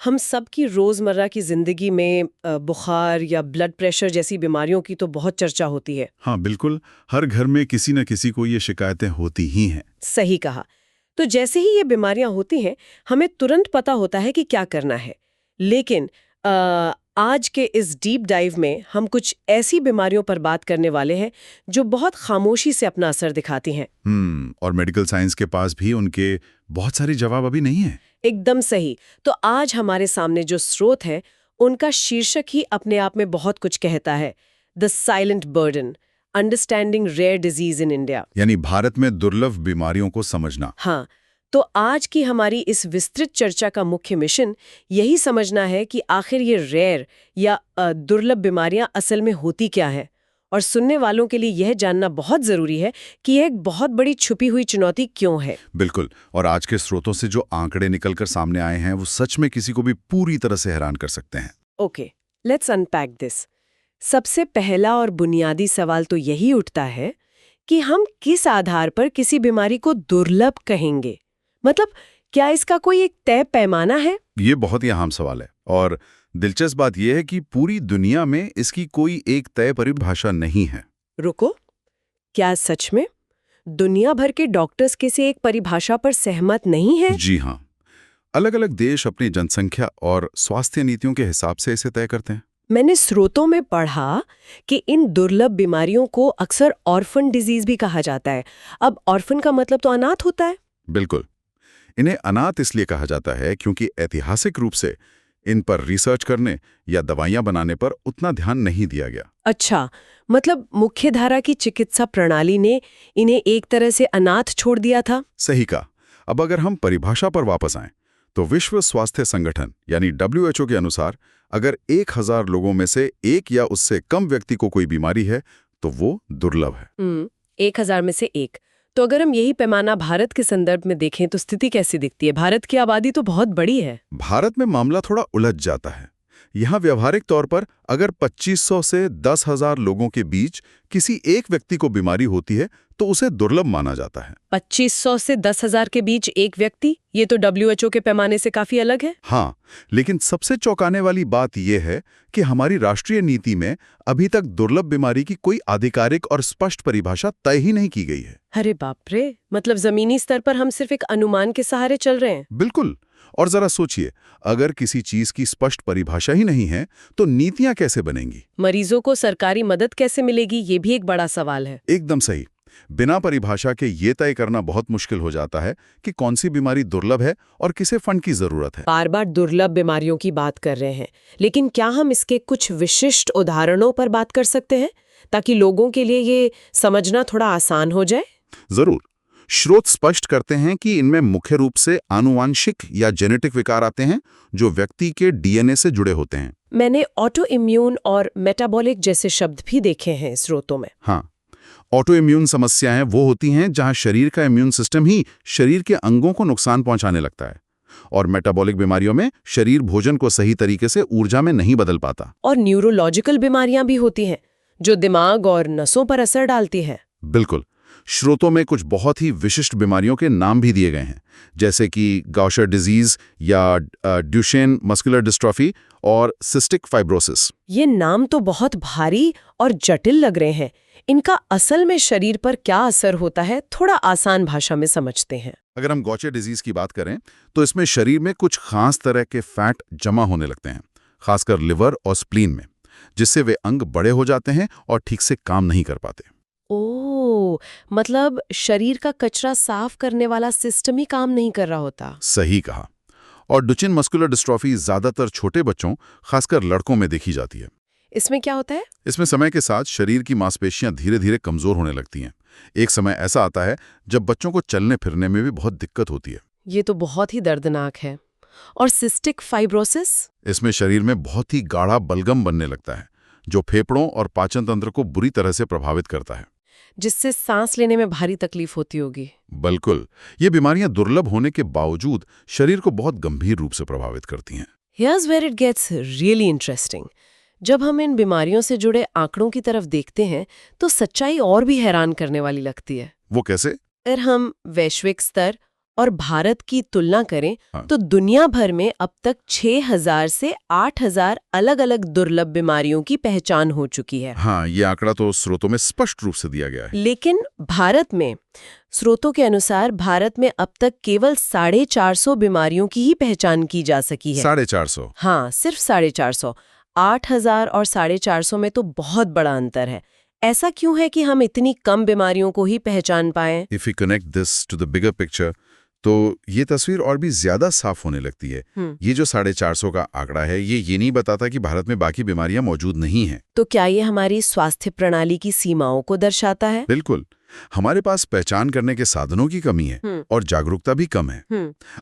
हम सब की रोजमर्रा की जिंदगी में बुखार या ब्लड प्रेशर जैसी बीमारियों की तो बहुत चर्चा होती है। हाँ बिल्कुल, हर घर में किसी न किसी को ये शिकायतें होती ही हैं। सही कहा। तो जैसे ही ये बीमारियां होती हैं, हमें तुरंत पता होता है कि क्या करना है। लेकिन आज के इस डीप डाइव में हम कुछ ऐसी बीमारियों पर बात करने वाले हैं जो बहुत खामोशी से अपना असर दिखाती हैं। और मेडिकल साइंस के पास भी उनके बहुत सारे जवाब अभी नहीं हैं। एकदम सही। तो आज हमारे सामने जो स्रोत है, उनका शीर्षक ही अपने आप में बहुत कुछ कहता है। The silent burden, understanding rare disease in India. यानी भारत में दुर्लभ बीमारियों को समझना। हाँ, तो आज की हमारी इस विस्तृत चर्चा का मुख्य मिशन यही समझना है कि आखिर ये रेयर या दुर्लभ बीमारियां असल में होती क्या है। और सुनने वालों के लिए यह जानना बहुत जरूरी है कि यह एक बहुत बड़ी छुपी हुई चुनौती क्यों है। बिल्कुल, और आज के स्रोतों से जो आंकड़े निकलकर सामने आए हैं वो सच में किसी को भी पूरी तरह से हैरान कर सकते हैं। Okay, let's unpack this. सबसे पहला और बुनियादी सवाल तो यही उठता है कि हम किस आधार पर किसी बीमारी को दुर्लभ कहेंगे। मतलब क्या इसका कोई एक तय पैमाना है? ये बहुत ही अहम सवाल है, और दिलचस्प बात यह है कि पूरी दुनिया में इसकी कोई एक तय परिभाषा नहीं है। रुको, क्या सच में दुनिया भर के डॉक्टर्स किसी एक परिभाषा पर सहमत नहीं है? जी हाँ, अलग अलग देश अपनी जनसंख्या और स्वास्थ्य नीतियों के हिसाब से इसे तय करते हैं। मैंने स्रोतों में पढ़ा कि इन दुर्लभ बीमारियों को अक्सर ऑर्फन डिजीज भी कहा जाता है। अब ऑर्फन का मतलब तो अनाथ होता है। बिल्कुल, इन्हें अनाथ इसलिए कहा जाता है क्योंकि ऐतिहासिक रूप से इन पर रिसर्च करने या दवाइयां बनाने पर उतना ध्यान नहीं दिया गया। अच्छा, मतलब मुख्यधारा की चिकित्सा प्रणाली ने इन्हें एक तरह से अनाथ छोड़ दिया था। सही कहा। अब अगर हम परिभाषा पर वापस आएं, तो विश्व स्वास्थ्य संगठन यानी WHO के अनुसार अगर 1000 लोगों में से एक या उससे कम व्यक्ति को कोई बीमारी है तो वो दुर्लभ है। 1000 में से एक। तो अगर हम यही पैमाना भारत के संदर्भ में देखें तो स्थिति कैसी दिखती है? भारत की आबादी तो बहुत बड़ी है। भारत में मामला थोड़ा उलझ जाता है। यहाँ व्यवहारिक तौर पर अगर 2500 से 10,000 लोगों के बीच किसी एक व्यक्ति को बीमारी होती है तो उसे दुर्लभ माना जाता है। 2500 से 10,000 के बीच एक व्यक्ति, ये तो WHO के पैमाने से काफी अलग है। हाँ, लेकिन सबसे चौंकाने वाली बात यह है कि हमारी राष्ट्रीय नीति में अभी तक दुर्लभ बीमारी की कोई आधिकारिक और स्पष्ट परिभाषा तय ही नहीं की गई है। अरे बाप रे, मतलब जमीनी स्तर पर हम सिर्फ एक अनुमान के सहारे चल रहे हैं। बिल्कुल, और जरा सोचिए, अगर किसी चीज की स्पष्ट परिभाषा ही नहीं है तो नीतियां कैसे बनेंगी? मरीजों को सरकारी मदद कैसे मिलेगी, ये भी एक बड़ा सवाल है। एकदम सही। बिना परिभाषा के ये तय करना बहुत मुश्किल हो जाता है कि कौन सी बीमारी दुर्लभ है और किसे फंड की जरूरत है। बार बार दुर्लभ बीमारियों की बात कर रहे हैं, लेकिन क्या हम इसके कुछ विशिष्ट उदाहरणों पर बात कर सकते हैं ताकि लोगों के लिए ये समझना थोड़ा आसान हो जाए? जरूर। स्रोत स्पष्ट करते हैं कि इनमें मुख्य रूप से आनुवांशिक या जेनेटिक विकार आते हैं जो व्यक्ति के DNA से जुड़े होते हैं। मैंने ऑटो इम्यून और मेटाबॉलिक जैसे शब्द भी देखे हैं स्रोतों में। हाँ, ऑटो इम्यून समस्याएं वो होती हैं जहां शरीर का इम्यून सिस्टम ही शरीर के अंगों को नुकसान पहुंचाने लगता है, और मेटाबॉलिक बीमारियों में शरीर भोजन को सही तरीके से ऊर्जा में नहीं बदल पाता। और न्यूरोलॉजिकल बीमारियां भी होती हैं जो दिमाग और नसों पर असर डालती है। बिल्कुल, स्रोतों में कुछ बहुत ही विशिष्ट बीमारियों के नाम भी दिए गए हैं, जैसे कि गॉशर डिजीज या ड्यूशेन मस्कुलर डिस्ट्रॉफी और सिस्टिक फाइब्रोसिस। ये नाम तो बहुत भारी और जटिल लग रहे हैं। इनका असल में शरीर पर क्या असर होता है, थोड़ा आसान भाषा में समझते हैं। अगर हम गॉशर डिजीज की बात करें तो इसमें शरीर में कुछ खास तरह के फैट जमा होने लगते हैं, खासकर लिवर और स्प्लीन में, जिससे वे अंग बड़े हो जाते हैं और ठीक से काम नहीं कर पाते। ओह, मतलब शरीर का कचरा साफ करने वाला सिस्टम ही काम नहीं कर रहा होता। सही कहा। और डुचेन मस्कुलर डिस्ट्रॉफी ज्यादातर छोटे बच्चों, खासकर लड़कों में देखी जाती है। इसमें क्या होता है? इसमें समय के साथ शरीर की मांसपेशियां धीरे धीरे कमजोर होने लगती हैं। एक समय ऐसा आता है जब बच्चों को चलने फिरने में भी बहुत दिक्कत होती है। ये तो बहुत ही दर्दनाक है। और सिस्टिक फाइब्रोसिस? इसमें शरीर में बहुत ही गाढ़ा बलगम बनने लगता है जो फेफड़ों और पाचन तंत्र को बुरी तरह से प्रभावित करता है, जिससे सांस लेने में भारी तकलीफ होती होगी। बिल्कुल, ये बीमारियां दुर्लभ होने के बावजूद शरीर को बहुत गंभीर रूप से प्रभावित करती हैं। Here's where it gets really interesting. जब हम इन बीमारियों से जुड़े आंकड़ों की तरफ देखते हैं तो सच्चाई और भी हैरान करने वाली लगती है। वो कैसे? अगर हम वैश्विक स्तर और भारत की तुलना करें हाँ। तो दुनिया भर में अब तक 6000 से 8000 अलग-अलग दुर्लभ बीमारियों की पहचान हो चुकी है। हाँ, ये आंकड़ा तो स्रोतों में स्पष्ट रूप से दिया गया है। लेकिन भारत में स्रोतों के अनुसार भारत में अब तक केवल 450 बीमारियों की ही पहचान की जा सकी है। 450। हाँ, सिर्फ 450। 8000 और 450 में तो बहुत बड़ा अंतर है। ऐसा क्यों है कि हम इतनी कम बीमारियों को ही पहचान पाएं? If you connect this to the bigger picture, तो ये तस्वीर और भी ज्यादा साफ होने लगती है। ये जो 450 का आंकड़ा है, ये नहीं बताता कि भारत में बाकी बीमारियां मौजूद नहीं हैं। तो क्या ये हमारी स्वास्थ्य प्रणाली की सीमाओं को दर्शाता है? बिल्कुल। हमारे पास पहचान करने के साधनों की कमी है और जागरूकता भी कम है।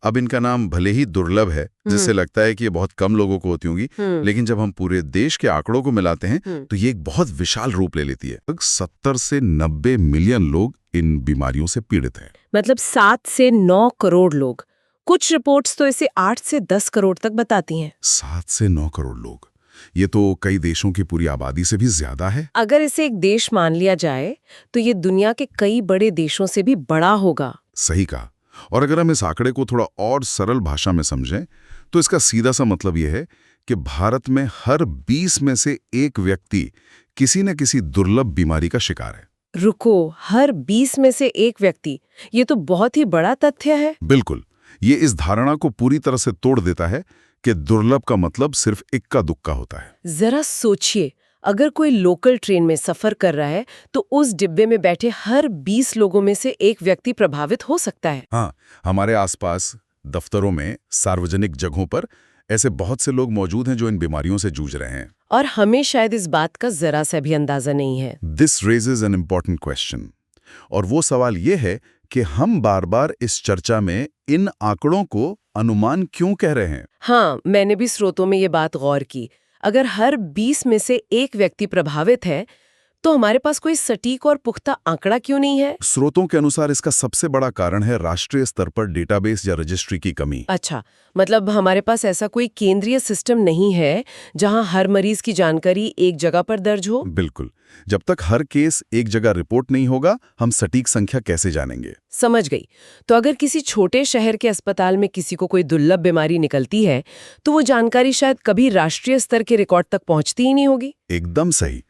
अब इनका नाम भले ही दुर्लभ है, जिससे लगता है कि ये बहुत कम लोगों को होती होंगी, लेकिन जब हम पूरे देश के आंकड़ों को मिलाते हैं तो ये एक बहुत विशाल रूप ले लेती है। 70 से 90 मिलियन लोग इन बीमारियों से पीड़ित हैं। मतलब 7 से 9 करोड़ लोग। कुछ रिपोर्ट्स तो इसे 8 से 10 करोड़ तक बताती हैं। 7 से 9 करोड़ लोग, ये तो कई देशों की पूरी आबादी से भी ज्यादा है। अगर इसे एक देश मान लिया जाए तो ये दुनिया के कई बड़े देशों से भी बड़ा होगा। सही कहा। और अगर हम इस आंकड़े को थोड़ा और सरल भाषा में समझें तो इसका सीधा सा मतलब यह है कि भारत में हर 20 में से एक व्यक्ति किसी न किसी दुर्लभ बीमारी का शिकार है। रुको, हर 20 में से एक व्यक्ति, ये तो बहुत ही बड़ा तथ्य है। बिल्कुल। ये इस धारणा को पूरी तरह से तोड़ देता है कि दुर्लभ का मतलब सिर्फ इक्का दुक्का होता है। जरा सोचिए, अगर कोई लोकल ट्रेन में सफर कर रहा है तो उस डिब्बे में बैठे हर 20 लोगों में से एक व्यक्ति प्रभावित हो सकता है। हाँ, हमारे आसपास, दफ्तरों में, सार्वजनिक जगहों पर ऐसे बहुत से लोग मौजूद हैं जो इन बीमारियों से जूझ रहे हैं। और हमें शायद इस बात का जरा सा भी अंदाजा नहीं है। This raises an important question. और वो सवाल ये है कि हम बार बार इस चर्चा में इन आंकड़ों को अनुमान क्यों कह रहे हैं? हाँ, मैंने भी स्रोतों में ये बात गौर की। अगर हर 20 में से एक व्यक्ति प्रभावित है तो हमारे पास कोई सटीक और पुख्ता आंकड़ा क्यों नहीं है? स्रोतों के अनुसार इसका सबसे बड़ा कारण है राष्ट्रीय स्तर पर डेटाबेस या रजिस्ट्री की कमी। अच्छा, मतलब हमारे पास ऐसा कोई केंद्रीय सिस्टम नहीं है जहां हर मरीज की जानकारी एक जगह पर दर्ज हो? बिल्कुल। जब तक हर केस एक जगह रिपोर्ट नहीं होगा, हम सटीक संख्या कैसे जानेंगे? समझ गई। तो अगर किसी छोटे शहर के अस्पताल में किसी को कोई दुर्लभ बीमारी निकलती है तो वो जानकारी शायद कभी राष्ट्रीय स्तर के रिकॉर्ड तक पहुंचती ही नहीं होगी। एकदम सही।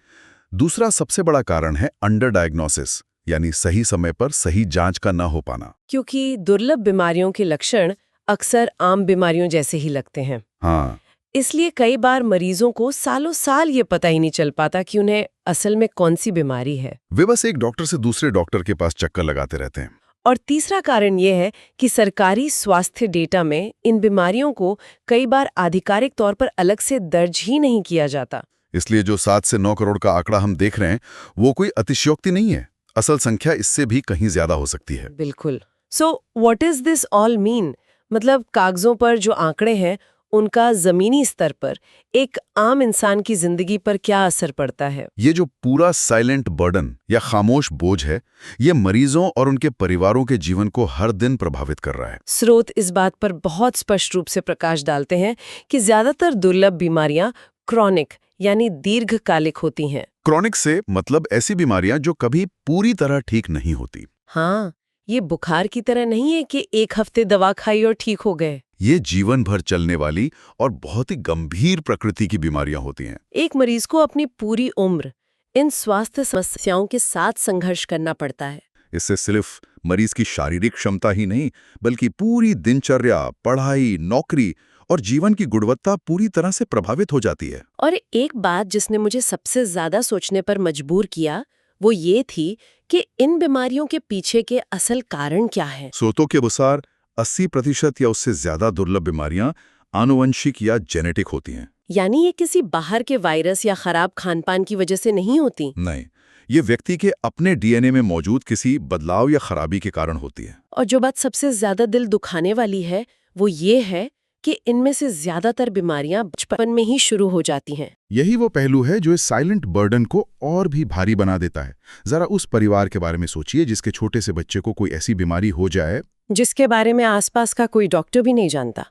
दूसरा सबसे बड़ा कारण है अंडर डायग्नोसिस, यानी सही समय पर सही जांच का न हो पाना। क्योंकि दुर्लभ बीमारियों के लक्षण अक्सर आम बीमारियों जैसे ही लगते हैं। हाँ, इसलिए कई बार मरीजों को सालों साल ये पता ही नहीं चल पाता कि उन्हें असल में कौन सी बीमारी है। वे बस एक डॉक्टर से दूसरे डॉक्टर के पास चक्कर लगाते रहते हैं। और तीसरा कारण ये है कि सरकारी स्वास्थ्य डेटा में इन बीमारियों को कई बार आधिकारिक तौर पर अलग से दर्ज ही नहीं किया जाता। इसलिए जो 7 से 9 करोड़ का आंकड़ा हम देख रहे हैं, वो कोई अतिशयोक्ति नहीं है। असल संख्या इससे भी कहीं ज्यादा हो सकती है। बिल्कुल। So what is this all mean? मतलब कागजों पर जो आंकड़े हैं उनका जमीनी स्तर पर एक आम इंसान की जिंदगी पर क्या असर पड़ता है? ये जो पूरा साइलेंट बर्डन या खामोश बोझ है, ये मरीजों और उनके परिवारों के जीवन को हर दिन प्रभावित कर रहा है। स्रोत इस बात पर बहुत स्पष्ट रूप से प्रकाश डालते हैं कि ज्यादातर दुर्लभ बीमारियां क्रॉनिक यानी दीर्घकालिक होती हैं। क्रॉनिक से मतलब ऐसी बीमारियां जो कभी पूरी तरह ठीक नहीं होती। हाँ, ये बुखार की तरह नहीं है कि एक हफ्ते दवा खाई और ठीक हो गए। ये जीवन भर चलने वाली और बहुत ही गंभीर प्रकृति की बीमारियां होती हैं। एक मरीज को अपनी पूरी उम्र इन स्वास्थ्य समस्याओं के साथ संघर्ष करना पड़ता है। इससे सिर्फ मरीज की शारीरिक क्षमता ही नहीं, बल्कि पूरी दिनचर्या, पढ़ाई, नौकरी और जीवन की गुणवत्ता पूरी तरह से प्रभावित हो जाती है। और एक बात जिसने मुझे सबसे ज्यादा सोचने पर मजबूर किया वो ये थी कि इन बीमारियों के पीछे के असल कारण क्या हैं। स्रोतों के अनुसार 80% या उससे ज्यादा दुर्लभ बीमारियां आनुवंशिक या जेनेटिक होती हैं। यानी ये किसी बाहर के वायरस या खराब खानपान की वजह से नहीं होती। नहीं, ये व्यक्ति के अपने डीएनए में मौजूद किसी बदलाव या खराबी के कारण होती है। और जो बात सबसे ज्यादा दिल दुखाने वाली है वो ये है कि इनमें से ज्यादातर बीमारियां बचपन में ही शुरू हो जाती हैं। यही वो पहलू है जो इस साइलेंट बर्डन को और भी भारी बना देता है। जरा उस परिवार के बारे में सोचिए जिसके छोटे से बच्चे को कोई ऐसी बीमारी हो जाए जिसके बारे में आसपास का कोई डॉक्टर भी नहीं जानता।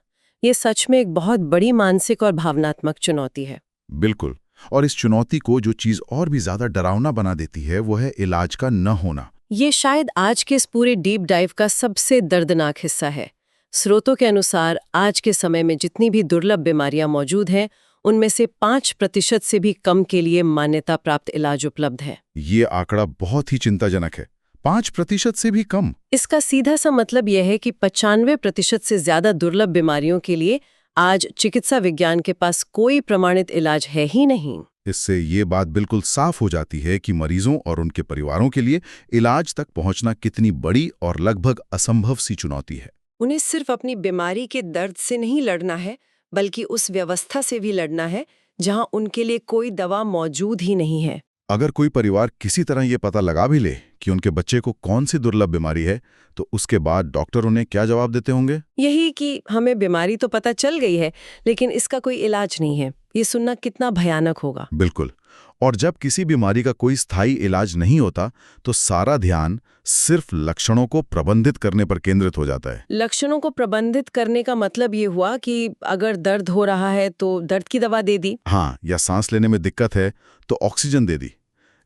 ये सच में एक बहुत बड़ी मानसिक और भावनात्मक चुनौती है। बिल्कुल। और इस चुनौती को जो चीज और भी ज्यादा डरावना बना देती है वो है इलाज का न होना। ये शायद आज के इस पूरे डीप डाइव का सबसे दर्दनाक हिस्सा है। स्रोतों के अनुसार आज के समय में जितनी भी दुर्लभ बीमारियां मौजूद हैं, उनमें से 5% से भी कम के लिए मान्यता प्राप्त इलाज उपलब्ध है। ये आंकड़ा बहुत ही चिंताजनक है। 5% से भी कम। इसका सीधा सा मतलब यह है कि 95% से ज्यादा दुर्लभ बीमारियों के लिए आज चिकित्सा विज्ञान के पास कोई प्रमाणित इलाज है ही नहीं। इससे ये बात बिल्कुल साफ हो जाती है कि मरीजों और उनके परिवारों के लिए इलाज तक पहुंचना कितनी बड़ी और लगभग असंभव सी चुनौती है। उन्हें सिर्फ अपनी बीमारी के दर्द से नहीं लड़ना है, बल्कि उस व्यवस्था से भी लड़ना है जहां उनके लिए कोई दवा मौजूद ही नहीं है। अगर कोई परिवार किसी तरह ये पता लगा भी ले कि उनके बच्चे को कौन सी दुर्लभ बीमारी है, तो उसके बाद डॉक्टर उन्हें क्या जवाब देते होंगे? यही कि हमें बीमारी तो पता चल गई है, लेकिन इसका कोई इलाज नहीं है। ये सुनना कितना भयानक होगा। बिल्कुल। और जब किसी बीमारी का कोई स्थायी इलाज नहीं होता, तो सारा ध्यान सिर्फ लक्षणों को प्रबंधित करने पर केंद्रित हो जाता है। लक्षणों को प्रबंधित करने का मतलब ये हुआ कि अगर दर्द हो रहा है तो दर्द की दवा दे दी। हाँ, या सांस लेने में दिक्कत है तो ऑक्सीजन दे दी,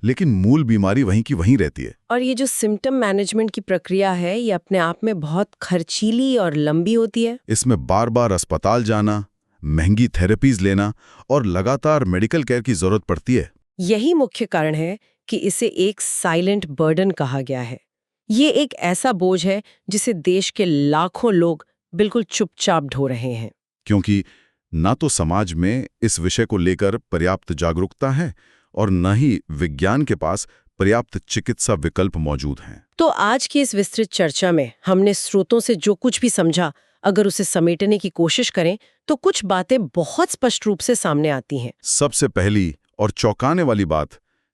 लेकिन मूल बीमारी वहीं की वहीं रहती है। और ये जो सिम्टम मैनेजमेंट की प्रक्रिया है, ये अपने आप में बहुत खर्चीली और लंबी होती है। इसमें बार बार अस्पताल जाना, महंगी थेरेपीज लेना और लगातार मेडिकल केयर की जरूरत पड़ती है। यही मुख्य कारण है कि इसे एक साइलेंट बर्डन कहा गया है। ये एक ऐसा बोझ है जिसे देश के लाखों लोग बिल्कुल चुपचाप ढो रहे हैं। क्योंकि ना तो समाज में इस विषय को लेकर पर्याप्त जागरूकता है और न ही विज्ञान के पास पर्याप्त चिकित्सा विकल्प मौजूद हैं। तो आज की इस विस्तृत चर्चा में हमने स्रोतों से जो कुछ भी समझा, अगर उसे समेटने की कोशिश करें तो कुछ बातें बहुत स्पष्ट रूप से सामने आती हैं। सबसे पहली और चौंकाने वाली बात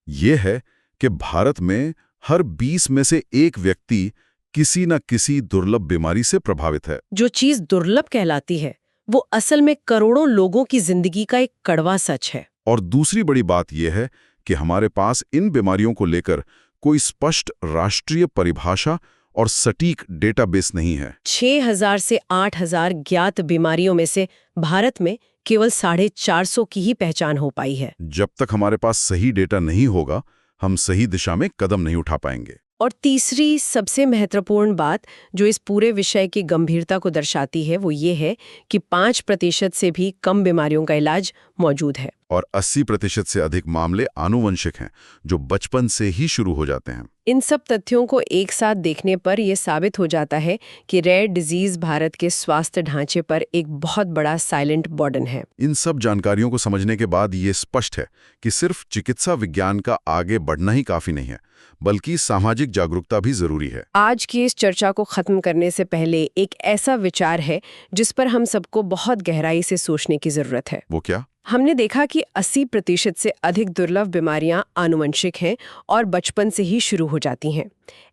यह है कि भारत में हर 20 में से एक व्यक्ति किसी न किसी दुर्लभ बीमारी से प्रभावित है। जो चीज दुर्लभ कहलाती है, वो असल में करोड़ों लोगों की जिंदगी का एक कड़वा सच है। और दूसरी बड़ी बात यह है कि हमारे पास इन बीमारियों को लेकर कोई स्पष्ट राष्ट्रीय परिभाषा और सटीक डेटाबेस नहीं है। 6000 से 8000 ज्ञात बीमारियों में से भारत में केवल 450 की ही पहचान हो पाई है। जब तक हमारे पास सही डेटा नहीं होगा, हम सही दिशा में कदम नहीं उठा पाएंगे। और तीसरी सबसे महत्वपूर्ण बात जो इस पूरे विषय की गंभीरता को दर्शाती है, वो ये है कि 5% से भी कम बीमारियों का इलाज मौजूद है। और 80% से अधिक मामले आनुवंशिक हैं, जो बचपन से ही शुरू हो जाते हैं। इन सब तथ्यों को एक साथ देखने पर यह साबित हो जाता है कि रेयर डिजीज भारत के स्वास्थ्य ढांचे पर एक बहुत बड़ा साइलेंट बर्डन है। इन सब जानकारियों को समझने के बाद ये स्पष्ट है कि सिर्फ चिकित्सा विज्ञान का आगे बढ़ना ही काफी नहीं है, बल्कि सामाजिक जागरूकता भी जरूरी है। आज की इस चर्चा को खत्म करने से पहले एक ऐसा विचार है जिस पर हम सबको बहुत गहराई से सोचने की जरूरत है। वो क्या? हमने देखा कि 80% से अधिक दुर्लभ बीमारियां आनुवंशिक हैं और बचपन से ही शुरू हो जाती हैं।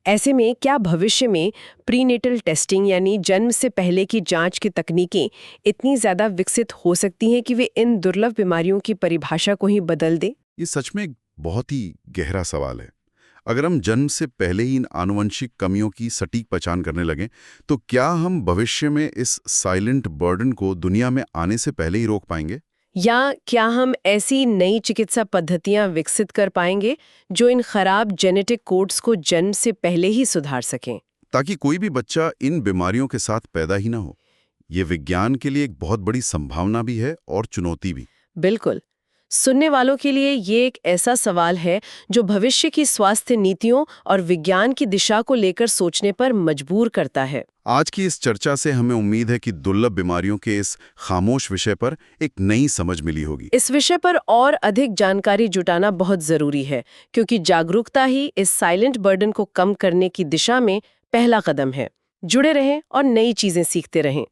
ऐसे में क्या भविष्य में प्रीनेटल टेस्टिंग यानी जन्म से पहले की जांच की तकनीकें इतनी ज़्यादा विकसित हो सकती हैं कि वे इन दुर्लभ बीमारियों की परिभाषा को ही बदल दे? ये सच में एक बहुत ही गहरा सवाल है। अगर हम जन्म से पहले ही इन आनुवंशिक कमियों की सटीक पहचान करने लगें, तो क्या हम भविष्य में इस साइलेंट बर्डन को दुनिया में आने से पहले ही रोक पाएंगे? या क्या हम ऐसी नई चिकित्सा पद्धतियां विकसित कर पाएंगे जो इन खराब जेनेटिक कोड्स को जन्म से पहले ही सुधार सकें, ताकि कोई भी बच्चा इन बीमारियों के साथ पैदा ही ना हो? ये विज्ञान के लिए एक बहुत बड़ी संभावना भी है और चुनौती भी। बिल्कुल। सुनने वालों के लिए ये एक ऐसा सवाल है जो भविष्य की स्वास्थ्य नीतियों और विज्ञान की दिशा को लेकर सोचने पर मजबूर करता है। आज की इस चर्चा से हमें उम्मीद है कि दुर्लभ बीमारियों के इस खामोश विषय पर एक नई समझ मिली होगी। इस विषय पर और अधिक जानकारी जुटाना बहुत जरूरी है, क्योंकि जागरूकता ही इस साइलेंट बर्डन को कम करने की दिशा में पहला कदम है। जुड़े रहें और नई चीजें सीखते रहें।